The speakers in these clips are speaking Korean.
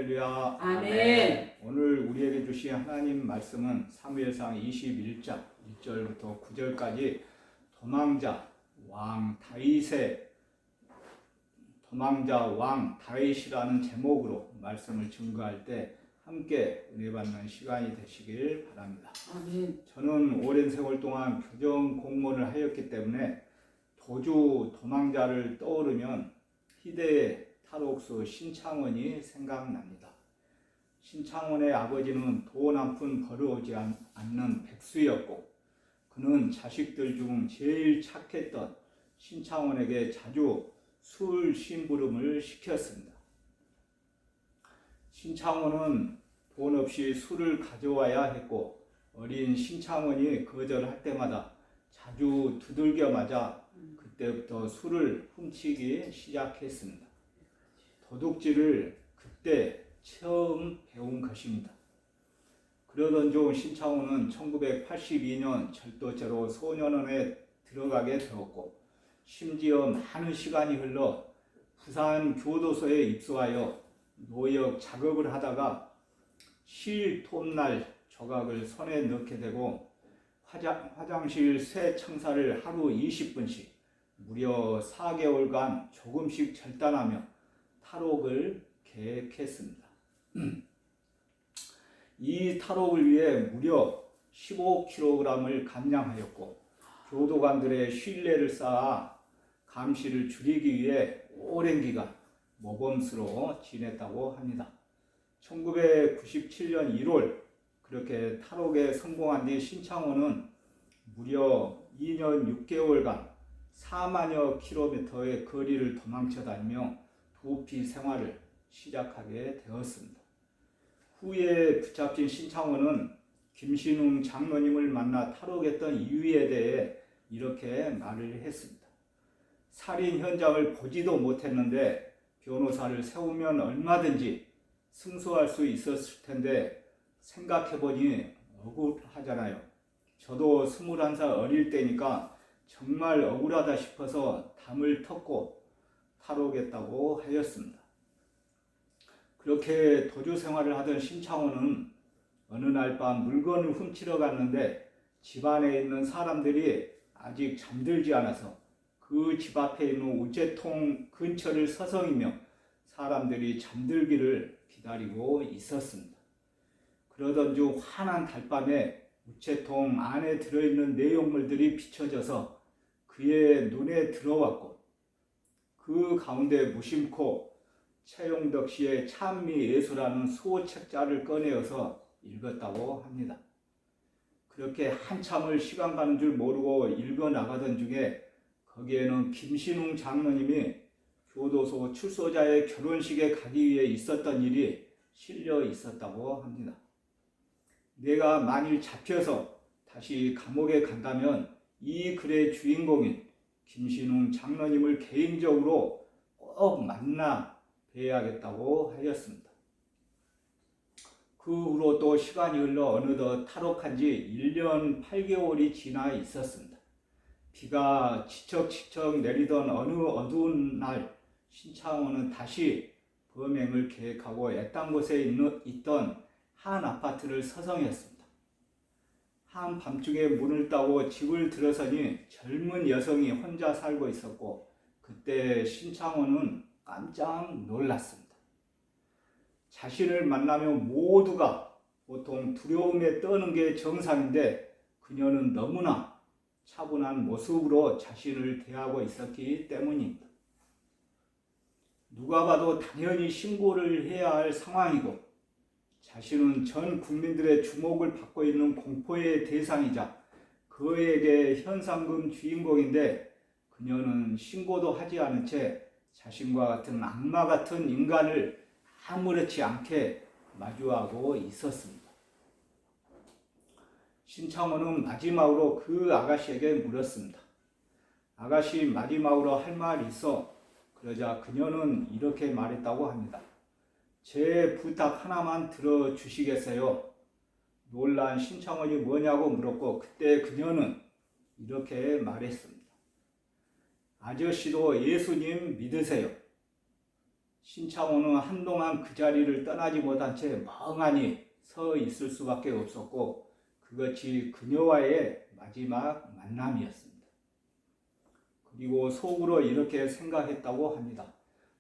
할렐루야. 아멘. 오늘 우리에게 주신 하나님 말씀은 사무엘상 21장 1절부터 9절까지 도망자 왕 다윗이라는 제목으로 말씀을 증거할 때 함께 은혜 받는 시간이 되시길 바랍니다. 아멘. 저는 오랜 세월 동안 교정 공무원을 하였기 때문에 도주 도망자를 떠오르면 희대의 탈옥수 신창원이 생각납니다. 신창원의 아버지는 돈 한 푼 벌어오지 않는 백수였고 그는 자식들 중 제일 착했던 신창원에게 자주 술 심부름을 시켰습니다. 신창원은 돈 없이 술을 가져와야 했고 어린 신창원이 거절할 때마다 자주 두들겨 맞아 그때부터 술을 훔치기 시작했습니다. 도둑질을 그때 처음 배운 것입니다. 그러던 중 신창원은 1982년 절도죄로 소년원에 들어가게 되었고 심지어 많은 시간이 흘러 부산 교도소에 입소하여 노역 작업을 하다가 실톱날 조각을 손에 넣게 되고 화장실 쇠 청사를 하루 20분씩 무려 4개월간 조금씩 절단하며 탈옥을 계획했습니다. 이 탈옥을 위해 무려 15kg을 감량하였고 교도관들의 신뢰를 쌓아 감시를 줄이기 위해 오랜 기간 모범수로 지냈다고 합니다. 1997년 1월 그렇게 탈옥에 성공한 뒤 신창원은 무려 2년 6개월간 4만여 킬로미터의 거리를 도망쳐 다니며 도피 생활을 시작하게 되었습니다. 후에 붙잡힌 신창원은 김신웅 장로님을 만나 탈옥했던 이유에 대해 이렇게 말을 했습니다. 살인 현장을 보지도 못했는데 변호사를 세우면 얼마든지 승소할 수 있었을 텐데 생각해보니 억울하잖아요. 저도 21살 어릴 때니까 정말 억울하다 싶어서 담을 텄고 탈옥했다고 하였습니다. 그렇게 도주 생활을 하던 신창원은 어느 날 밤 물건을 훔치러 갔는데 집 안에 있는 사람들이 아직 잠들지 않아서 그 집 앞에 있는 우체통 근처를 서성이며 사람들이 잠들기를 기다리고 있었습니다. 그러던 중 환한 달밤에 우체통 안에 들어있는 내용물들이 비춰져서 그의 눈에 들어왔고 그 가운데 무심코 최용덕 씨의 찬미예수라는 소책자를 꺼내어서 읽었다고 합니다. 그렇게 한참을 시간 가는 줄 모르고 읽어 나가던 중에 거기에는 김신웅 장로님이 교도소 출소자의 결혼식에 가기 위해 있었던 일이 실려 있었다고 합니다. 내가 만일 잡혀서 다시 감옥에 간다면 이 글의 주인공인 김신웅 장로님을 개인적으로 꼭 만나 뵈야겠다고 하였습니다. 그 후로 또 시간이 흘러 어느덧 탈옥한 지 1년 8개월이 지나 있었습니다. 비가 치척치척 내리던 어느 어두운 날 신창원은 다시 범행을 계획하고 애딴 곳에 있던 한 아파트를 서성였습니다. 한밤중에 문을 따고 집을 들어서니 젊은 여성이 혼자 살고 있었고 그때 신창원은 깜짝 놀랐습니다. 자신을 만나면 모두가 보통 두려움에 떠는 게 정상인데 그녀는 너무나 차분한 모습으로 자신을 대하고 있었기 때문입니다. 누가 봐도 당연히 신고를 해야 할 상황이고 자신은 전 국민들의 주목을 받고 있는 공포의 대상이자 그에게 현상금 주인공인데 그녀는 신고도 하지 않은 채 자신과 같은 악마 같은 인간을 아무렇지 않게 마주하고 있었습니다. 신창원은 마지막으로 그 아가씨에게 물었습니다. 아가씨, 마지막으로 할 말이 있어. 그러자 그녀는 이렇게 말했다고 합니다. 제 부탁 하나만 들어주시겠어요? 놀란 신창원이 뭐냐고 물었고 그때 그녀는 이렇게 말했습니다. 아저씨도 예수님 믿으세요. 신창호는 한동안 그 자리를 떠나지 못한 채 멍하니 서 있을 수밖에 없었고 그것이 그녀와의 마지막 만남이었습니다. 그리고 속으로 이렇게 생각했다고 합니다.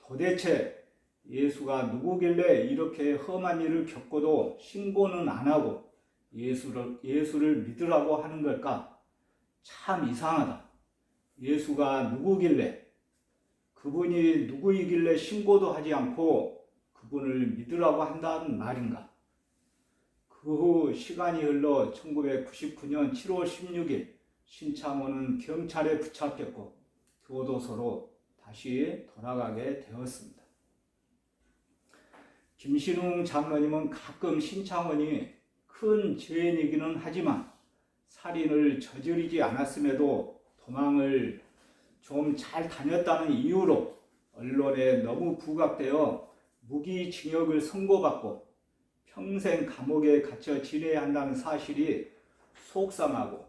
도대체 예수가 누구길래 이렇게 험한 일을 겪고도 신고는 안 하고 예수를 믿으라고 하는 걸까? 참 이상하다. 예수가 누구길래, 그분이 누구이길래 신고도 하지 않고 그분을 믿으라고 한다는 말인가? 그 후 시간이 흘러 1999년 7월 16일 신창호는 경찰에 붙잡혔고 교도소로 다시 돌아가게 되었습니다. 김신웅 장로님은 가끔 신창원이 큰 죄인이기는 하지만 살인을 저지르지 않았음에도 도망을 좀 잘 다녔다는 이유로 언론에 너무 부각되어 무기징역을 선고받고 평생 감옥에 갇혀 지내야 한다는 사실이 속상하고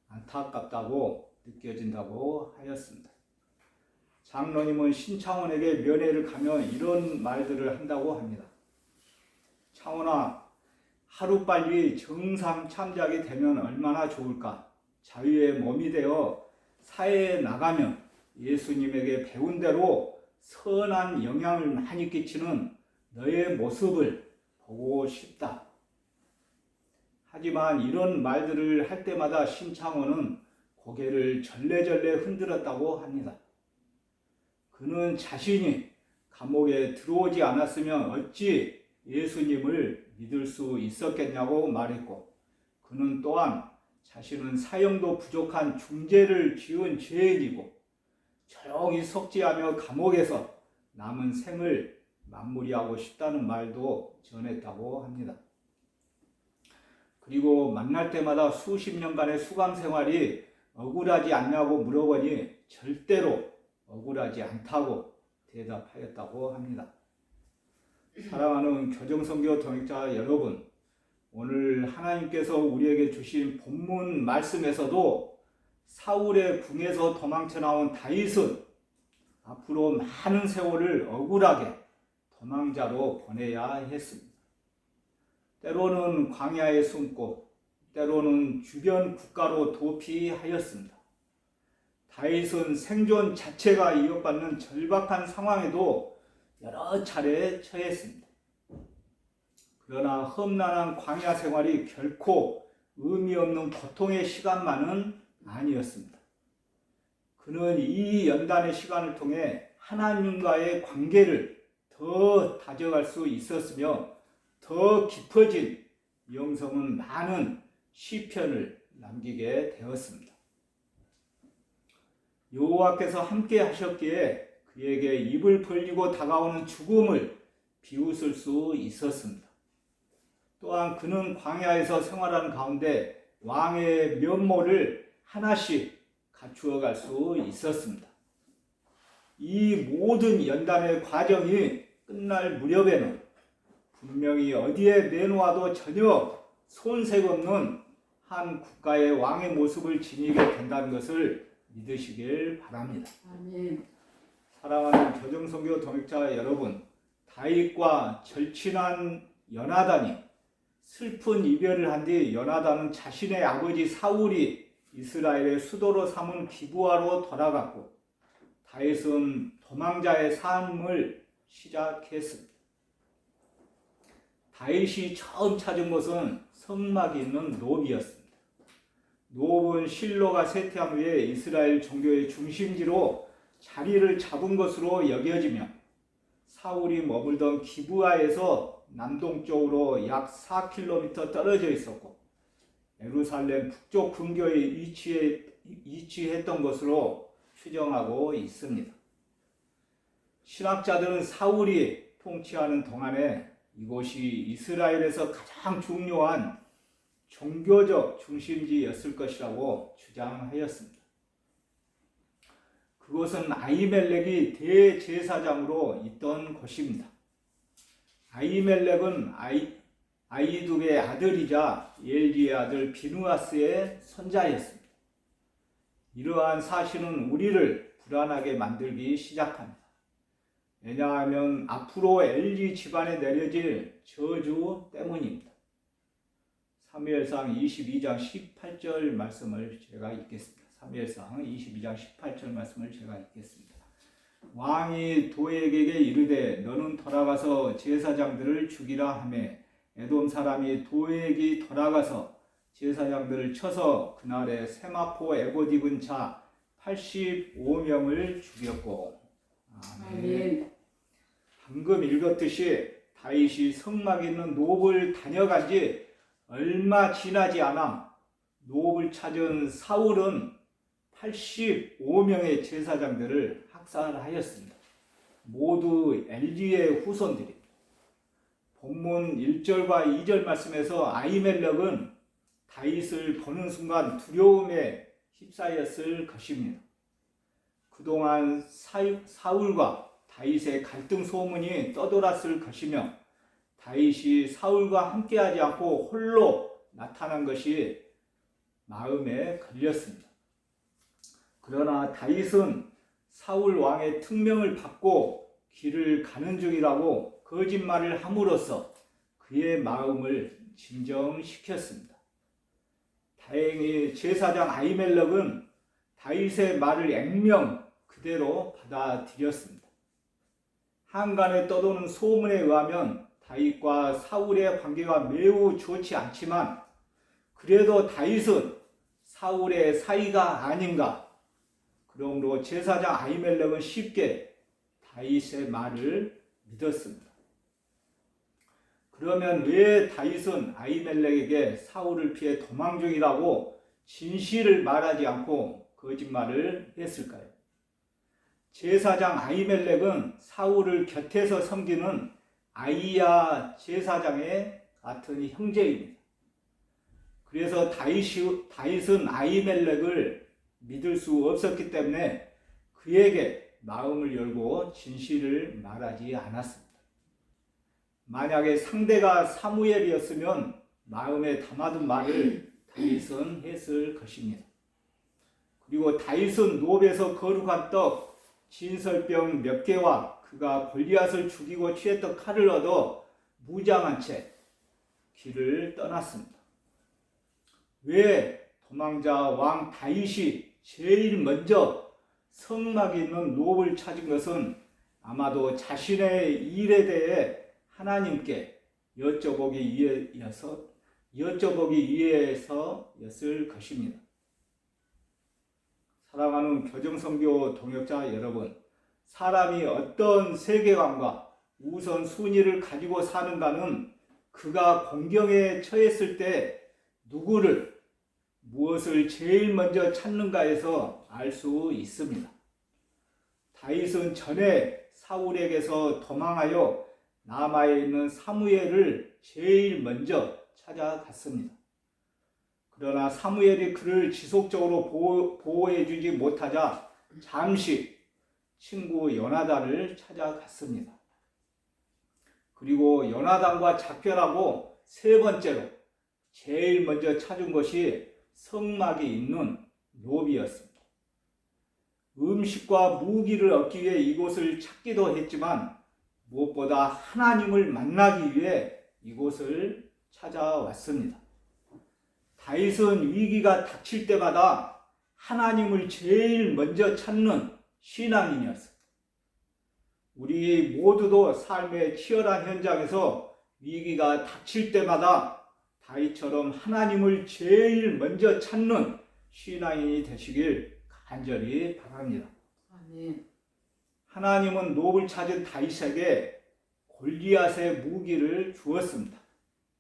안타깝다고 느껴진다고 하였습니다. 장로님은 신창원에게 면회를 가면 이런 말들을 한다고 합니다. 창원아, 하루빨리 정상 참작이 되면 얼마나 좋을까? 자유의 몸이 되어 사회에 나가면 예수님에게 배운 대로 선한 영향을 많이 끼치는 너의 모습을 보고 싶다. 하지만 이런 말들을 할 때마다 신창원은 고개를 절레절레 흔들었다고 합니다. 그는 자신이 감옥에 들어오지 않았으면 어찌 예수님을 믿을 수 있었겠냐고 말했고, 그는 또한 자신은 사형도 부족한 중죄를 지은 죄인이고 조용히 속죄하며 감옥에서 남은 생을 마무리하고 싶다는 말도 전했다고 합니다. 그리고 만날 때마다 수십 년간의 수감 생활이 억울하지 않냐고 물어보니 절대로 억울하지 않다고 대답하였다고 합니다. 사랑하는 교정선교 동역자 여러분, 오늘 하나님께서 우리에게 주신 본문 말씀에서도 사울의 궁에서 도망쳐 나온 다윗은 앞으로 많은 세월을 억울하게 도망자로 보내야 했습니다. 때로는 광야에 숨고 때로는 주변 국가로 도피하였습니다. 다윗은 생존 자체가 위협받는 절박한 상황에도 여러 차례 처했습니다. 그러나 험난한 광야 생활이 결코 의미 없는 고통의 시간만은 아니었습니다. 그는 이 연단의 시간을 통해 하나님과의 관계를 더 다져갈 수 있었으며 더 깊어진 영성은 많은 시편을 남기게 되었습니다. 여호와께서 함께 하셨기에 그에게 입을 벌리고 다가오는 죽음을 비웃을 수 있었습니다. 또한 그는 광야에서 생활하는 가운데 왕의 면모를 하나씩 갖추어 갈 수 있었습니다. 이 모든 연단의 과정이 끝날 무렵에는 분명히 어디에 내놓아도 전혀 손색 없는 한 국가의 왕의 모습을 지니게 된다는 것을 믿으시길 바랍니다. 아멘. 사랑하는 교정선교 동역자 여러분, 다윗과 절친한 요나단이 슬픈 이별을 한 뒤 요나단은 자신의 아버지 사울이 이스라엘의 수도로 삼은 기브아로 돌아갔고 다윗은 도망자의 삶을 시작했습니다. 다윗이 처음 찾은 곳은 성막이 있는 노브였습니다. 노브는 실로가 쇠퇴한 후에 이스라엘 종교의 중심지로 자리를 잡은 것으로 여겨지며 사울이 머물던 기브아에서 남동쪽으로 약 4km 떨어져 있었고 예루살렘 북쪽 근교에 위치했던 것으로 추정하고 있습니다. 신학자들은 사울이 통치하는 동안에 이곳이 이스라엘에서 가장 중요한 종교적 중심지였을 것이라고 주장하였습니다. 그곳은 아히멜렉이 대제사장으로 있던 곳입니다. 아히멜렉은 아히두의 아들이자 엘리의 아들 비누아스의 손자였습니다. 이러한 사실은 우리를 불안하게 만들기 시작합니다. 왜냐하면 앞으로 엘리 집안에 내려질 저주 때문입니다. 사무엘상 22장 18절 말씀을 제가 읽겠습니다. 사무엘상 22장 18절 말씀을 제가 읽겠습니다. 왕이 도액에게 이르되 너는 돌아가서 제사장들을 죽이라 하매 에돔 사람이 도액이 돌아가서 제사장들을 쳐서 그날에 세마포 에봇 입은 자 85명을 죽였고. 아멘. 방금 읽었듯이 다윗이 성막 있는 노브를 다녀간 지 얼마 지나지 않아 노브를 찾은 사울은 85명의 제사장들을 학살하였습니다. 모두 엘리의 후손들입니다. 본문 1절과 2절 말씀에서 아히멜렉은 다윗을 보는 순간 두려움에 휩싸였을 것입니다. 그동안 사울과 다윗의 갈등 소문이 떠돌았을 것이며 다윗이 사울과 함께하지 않고 홀로 나타난 것이 마음에 걸렸습니다. 그러나 다윗은 사울 왕의 특명을 받고 길을 가는 중이라고 거짓말을 함으로써 그의 마음을 진정시켰습니다. 다행히 제사장 아히멜렉은 다윗의 말을 액면 그대로 받아들였습니다. 한간에 떠도는 소문에 의하면 다윗과 사울의 관계가 매우 좋지 않지만 그래도 다윗은 사울의 사이가 아닌가. 그러므로 제사장 아히멜렉은 쉽게 다윗의 말을 믿었습니다. 그러면 왜 다윗은 아히멜렉에게 사울을 피해 도망 중이라고 진실을 말하지 않고 거짓말을 했을까요? 제사장 아히멜렉은 사울을 곁에서 섬기는 아히야 제사장의 같은 형제입니다. 그래서 다윗은 아히멜렉을 믿을 수 없었기 때문에 그에게 마음을 열고 진실을 말하지 않았습니다. 만약에 상대가 사무엘이었으면 마음에 담아둔 말을 다윗은 했을 것입니다. 그리고 다윗은 노브에서 거룩한 떡, 진설병 몇 개와 그가 골리앗을 죽이고 취했던 칼을 얻어 무장한 채 길을 떠났습니다. 왜 도망자 왕 다윗이 제일 먼저 성막에 있는 노브를 찾은 것은 아마도 자신의 일에 대해 하나님께 여쭤보기 위해서였을 것입니다. 사랑하는 교정선교 동역자 여러분, 사람이 어떤 세계관과 우선순위를 가지고 사는가는 그가 공경에 처했을 때 누구를, 무엇을 제일 먼저 찾는가에서 알 수 있습니다. 다윗은 전에 사울에게서 도망하여 남아에 있는 사무엘을 제일 먼저 찾아갔습니다. 그러나 사무엘이 그를 지속적으로 보호해주지 못하자 잠시 친구 요나단을 찾아갔습니다. 그리고 요나단과 작별하고 세 번째로 제일 먼저 찾은 것이 성막이 있는 노비였습니다. 음식과 무기를 얻기 위해 이곳을 찾기도 했지만 무엇보다 하나님을 만나기 위해 이곳을 찾아왔습니다. 다윗은 위기가 닥칠 때마다 하나님을 제일 먼저 찾는 신앙인이었습니다. 우리 모두도 삶의 치열한 현장에서 위기가 닥칠 때마다 다윗처럼 하나님을 제일 먼저 찾는 신앙인이 되시길 간절히 바랍니다. 아멘. 하나님은 노브를 찾은 다윗에게 골리앗의 무기를 주었습니다.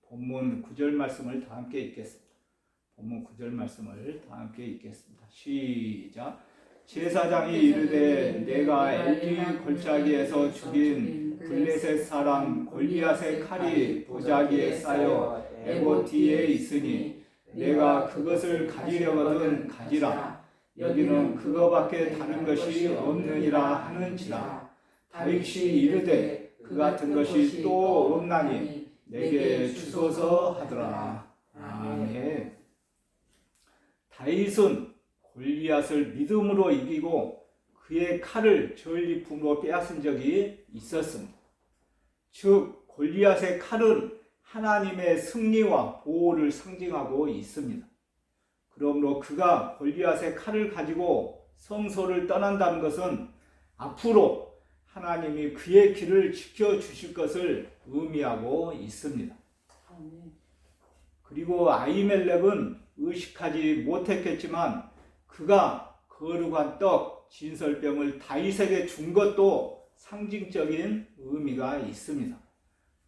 본문 9절 말씀을 다 함께 읽겠습니다. 본문 9절 말씀을 다 함께 읽겠습니다. 시작. 제사장이 이르되 내가 엘리 골짜기에서 죽인 블레셋 사람 골리앗의 칼이 도자기에 쌓여 에봇 뒤에 있으니 내가 그것을 가지려거든 가지라. 여기는 그거밖에 다른 것이 없느니라 하는지라. 다윗이 이르되 그 같은 것이 또 없나니 내게 주소서 하더라. 아멘. 다윗은 골리앗을 믿음으로 이기고 그의 칼을 전리품으로 빼앗은 적이 있었습니다. 즉 골리앗의 칼은 하나님의 승리와 보호를 상징하고 있습니다. 그러므로 그가 골리앗의 칼을 가지고 성소를 떠난다는 것은 앞으로 하나님이 그의 길을 지켜주실 것을 의미하고 있습니다. 그리고 아히멜렉은 의식하지 못했겠지만 그가 거룩한 떡, 진설병을 다윗에게 준 것도 상징적인 의미가 있습니다.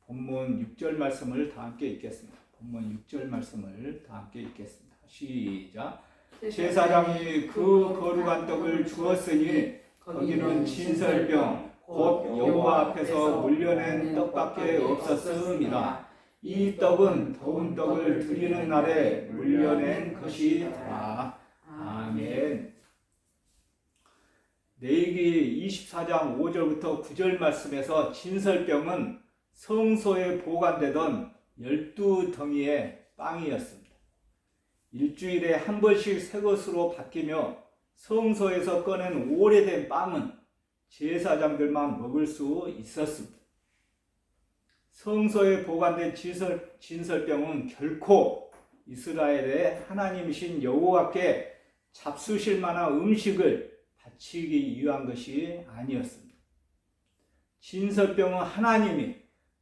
본문 6절 말씀을 다 함께 읽겠습니다. 본문 6절 말씀을 다 함께 읽겠습니다. 시작. 제사장이 그 거룩한 떡을 주었으니 거기는 진설병 곧 여호와 앞에서 물려낸 떡밖에 없었음이라. 이 떡은 더운 떡을 드리는 날에 물려낸 것이라. 아멘. 레위기 24장 5절부터 9절 말씀에서 진설병은 성소에 보관되던 12덩이의 빵이었습니다. 일주일에 한 번씩 새 것으로 바뀌며 성소에서 꺼낸 오래된 빵은 제사장들만 먹을 수 있었습니다. 성소에 보관된 진설병은 결코 이스라엘의 하나님이신 여호와께 잡수실 만한 음식을 바치기 위한 것이 아니었습니다. 진설병은 하나님이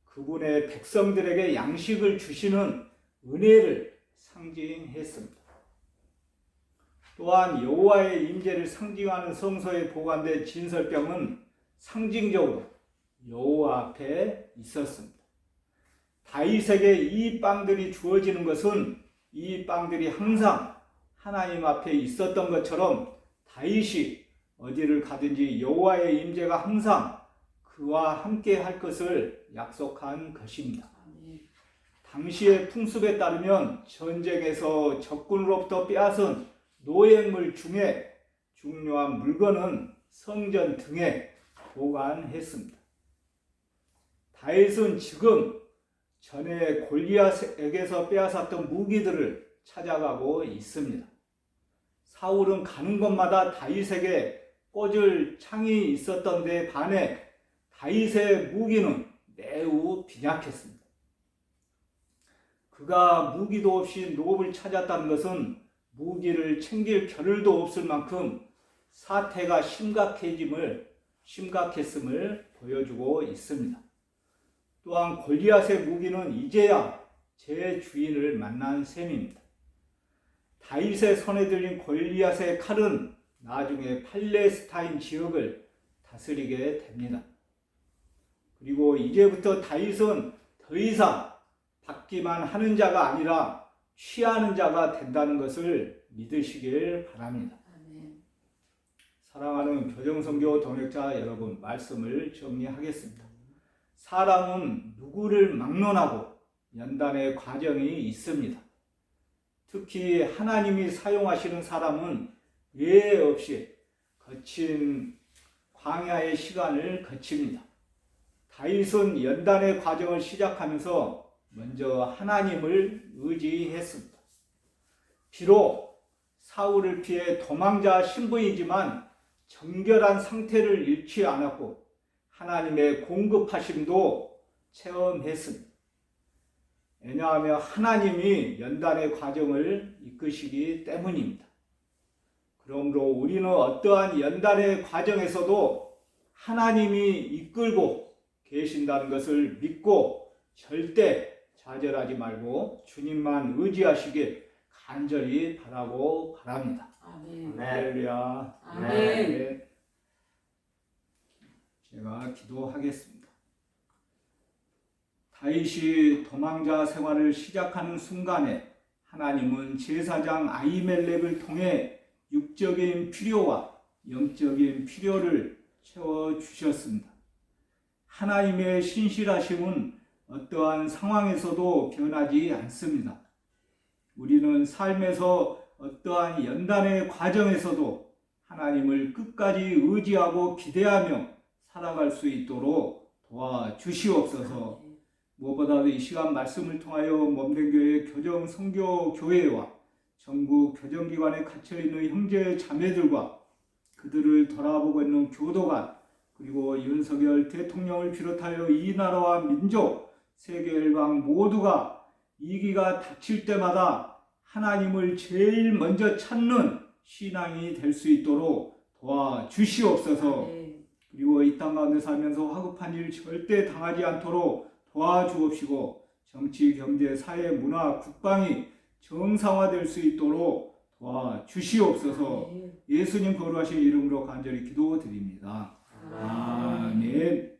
그분의 백성들에게 양식을 주시는 은혜를 상징했습니다. 또한 여호와의 임재를 상징하는 성소에 보관된 진설병은 상징적으로 여호와 앞에 있었습니다. 다윗에게 이 빵들이 주어지는 것은 이 빵들이 항상 하나님 앞에 있었던 것처럼 다윗이 어디를 가든지 여호와의 임재가 항상 그와 함께 할 것을 약속한 것입니다. 당시의 풍습에 따르면 전쟁에서 적군으로부터 빼앗은 노획물 중에 중요한 물건은 성전 등에 보관했습니다. 다윗은 지금 전에 골리앗에게서 빼앗았던 무기들을 찾아가고 있습니다. 사울은 가는 곳마다 다윗에게 꽂을 창이 있었던 데 반해 다윗의 무기는 매우 빈약했습니다. 그가 무기도 없이 노업을 찾았다는 것은 무기를 챙길 겨를도 없을 만큼 사태가 심각했음을 보여주고 있습니다. 또한 골리앗의 무기는 이제야 제 주인을 만난 셈입니다. 다윗의 손에 들린 골리앗의 칼은 나중에 팔레스타인 지역을 다스리게 됩니다. 그리고 이제부터 다윗은 더 이상 받기만 하는 자가 아니라 취하는 자가 된다는 것을 믿으시길 바랍니다. 사랑하는 교정선교 동역자 여러분, 말씀을 정리하겠습니다. 사람은 누구를 막론하고 연단의 과정이 있습니다. 특히 하나님이 사용하시는 사람은 예외 없이 거친 광야의 시간을 거칩니다. 다윗은 연단의 과정을 시작하면서 먼저 하나님을 의지했습니다. 비록 사울을 피해 도망자 신분이지만 정결한 상태를 잃지 않았고 하나님의 공급하심도 체험했습니다. 왜냐하면 하나님이 연단의 과정을 이끄시기 때문입니다. 그러므로 우리는 어떠한 연단의 과정에서도 하나님이 이끌고 계신다는 것을 믿고 절대 좌절하지 말고 주님만 의지하시길 간절히 바라고 바랍니다. 아멘. 할렐루야. 아멘. 제가 기도하겠습니다. 다윗이 도망자 생활을 시작하는 순간에 하나님은 제사장 아히멜렉을 통해 육적인 필요와 영적인 필요를 채워주셨습니다. 하나님의 신실하심은 어떠한 상황에서도 변하지 않습니다. 우리는 삶에서 어떠한 연단의 과정에서도 하나님을 끝까지 의지하고 기대하며 살아갈 수 있도록 도와주시옵소서. 무엇보다도 이 시간 말씀을 통하여 몸된교회 교정선교교회와 전국 교정기관에 갇혀있는 형제 자매들과 그들을 돌아보고 있는 교도관, 그리고 윤석열 대통령을 비롯하여 이 나라와 민족, 세계 일방 모두가 위기가 닥칠 때마다 하나님을 제일 먼저 찾는 신앙이 될 수 있도록 도와주시옵소서. 그리고 이 땅 가운데 살면서 화급한 일 절대 당하지 않도록 도와주옵시고, 정치, 경제, 사회, 문화, 국방이 정상화될 수 있도록 도와주시옵소서. 예수님 거룩하신 이름으로 간절히 기도드립니다. 아멘.